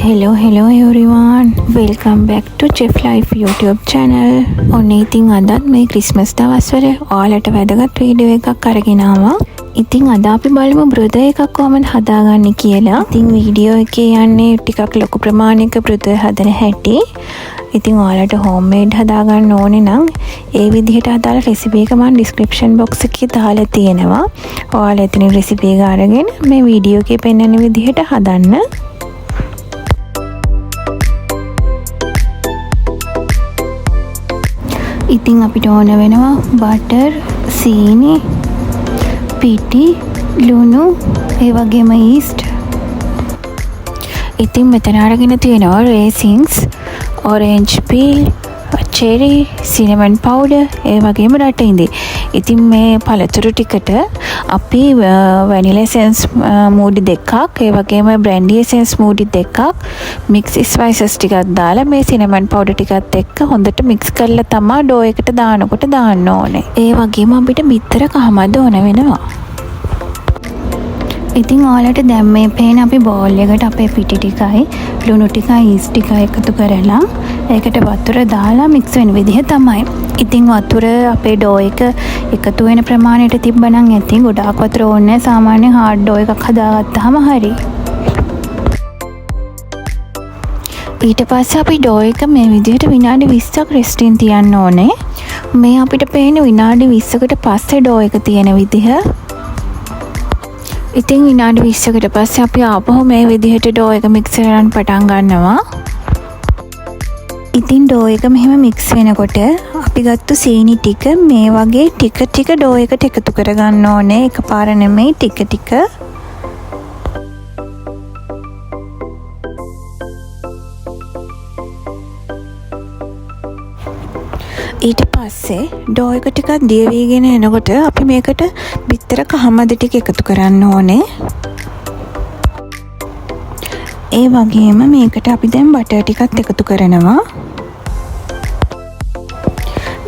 Hello everyone. Welcome back to Chef Life YouTube channel. ඔන්න ඉතින් අදත් මේ ක්‍රිස්මස් දවස්වල ඔයාලට වැදගත් වීඩියෝ එකක් අරගෙන ආවා. ඉතින් අද අපි බලමු බ්‍රොදර් එකක් කොහොමද හදාගන්නේ කියලා. ඉතින් වීඩියෝ එකේ යන්නේ ටිකක් ලොකු ප්‍රමාණයක බ්‍රොදර් හදන හැටි. ඉතින් ඔයාලට හෝම්මේඩ් හදාගන්න ඕනේ නම් ඒ විදිහට අදාළ රෙසිපි එක මම ඩිස්ක්‍රිප්ෂන් බොක්ස් එකේ දාලා තියෙනවා. ඔයාලා එතනින් රෙසිපි එක අරගෙන මේ වීඩියෝ එකේ පෙන්නන විදිහට හදන්න. ඉතින් අපිට ඕන වෙනවා බටර්, සීනි, පිටි, ලුණු, ඒ වගේම ඊස්ට්. ඉතින් මෙතන අරගෙන තියෙනවා raisins, orange peel, cherry, cinnamon powder, ඒ වගේම රටින්දි. ඉතින් මේ පළතුරු ටිකට අපි වැනිලා එසෙන්ස් මූඩි දෙකක්, ඒ වගේම බ්‍රැන්ඩි එසෙන්ස් මූඩි දෙකක්, මික්ස් ස්පයිසස් ටිකක් දාලා මේ සිනමන් පවුඩර් ටිකත් එක්ක හොඳට මික්ස් කරලා තමයි ඩෝ එකට දානකොට දාන්න ඕනේ. ඒ වගේම අපිට බිත්තර කහමද ඕන වෙනවා. ඉතින් ඔයාලට දැන් මේ පේන අපි බෝල් එකට අපේ පිටි ටිකයි, ලුණු ටිකයි, ඊස්ට් ටිකයි එකතු කරලා ඒකට වතුර දාලා මික්ස් වෙන විදිහ තමයි. ඉතින් වතුර අපේ ඩෝ එක එකතු වෙන ප්‍රමාණයට තිබ්බනම් ඇති. ගොඩාක් වතුර ඕනේ නැහැ. සාමාන්‍ය හાર્ඩ් ඩෝ එකක් හදාගත්තාම හරි. ඊට පස්සේ අපි ඩෝ එක මේ විදිහට විනාඩි 20ක් රෙස්ටින් තියන්න ඕනේ. මේ අපිට පේන විනාඩි 20කට පස්සේ ඩෝ එක තියෙන විදිහ. ඉතින් විනාඩි 20කට පස්සේ අපි ආපහු මේ විදිහට ඩෝ එක මික්ස් කරන්න පටන් ගන්නවා. ඉතින් ඩෝ එක මෙහෙම මික්ස් වෙනකොට අපි ගත්ත සීනි ටික මේ වගේ ටික ටික ඩෝ එකට එකතු කරගන්න ඕනේ. එකපාර නෙමෙයි, ටික ටික. ඊට පස්සේ ඩෝ එක ටිකක් දිය වීගෙන එනකොට අපි මේකට බිත්තර කහමද ටික එකතු කරන්න ඕනේ. ඒ වගේම මේකට අපි දැන් බටර් ටිකත් එකතු කරනවා.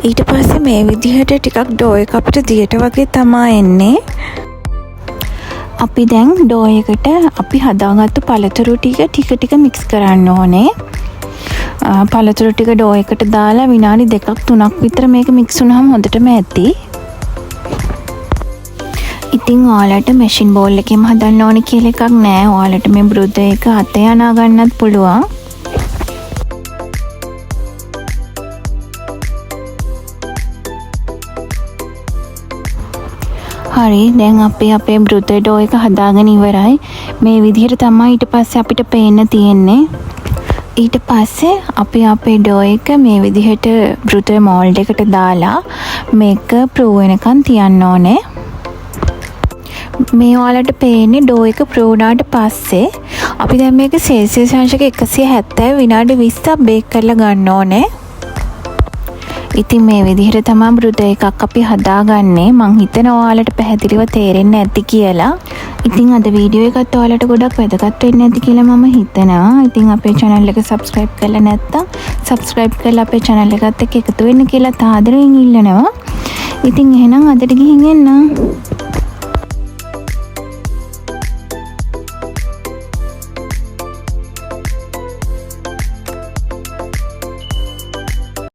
ඊට පස්සේ මේ විදිහට ටිකක් ඩෝ එක අපිට දියට වගේ තමා එන්නේ. අපි දැන් ඩෝ එකට අපි හදාගත්තු පළතුරු ටික ටික මික්ස් කරන්න ඕනේ. පළතුරු ටික ඩෝ එකට දාලා විනාඩි 2ක් 3ක් විතර මේක මික්ස් වුණාම හොඳටම ඇති. ඉතින් ඔයාලට මැෂින් බෝල් එකෙම හදන්න ඕනේ කියලා එකක් නෑ. ඔයාලට මේ බ්‍රොදර් එක අතේ අනා ගන්නත් පුළුවන්. හරි, දැන් අපේ බ්‍රොදර් ඩෝ එක හදාගෙන ඉවරයි. මේ විදිහට තමයි ඊට පස්සේ අපිට පේන්න තියෙන්නේ. ඊට පස්සේ අපි අපේ ඩෝ එක මේ විදිහට බ්‍රොදර් මෝල්ඩ් එකට දාලා මේක ප්‍රූ වෙනකන් තියන්න ඕනේ. මේ ඔයාලට පේන්නේ ඩෝ එක ප්‍රූ වුණාට පස්සේ අපි දැන් මේක සෙල්සියස් අංශක 170 විනාඩි 20ක් බේක් කරලා ගන්න ඕනේ. ඉතින් මේ විදිහට තමයි බ්‍රොදර් එකක් අපි හදාගන්නේ. මං හිතනවා ඔයාලට පැහැදිලිව තේරෙන්න ඇති කියලා. ඉතින් අද වීඩියෝ එකත් ඔයාලට ගොඩක් වැදගත් වෙන්න ඇති කියලා මම හිතනවා. ඉතින් අපේ channel එක subscribe කරලා නැත්නම් subscribe කරලා අපේ channel එකත් එක්ක එකතු වෙන්න කියලා තාදරයෙන් ඉල්ලනවා. ඉතින් එහෙනම් අදට ගිහින් එන්න.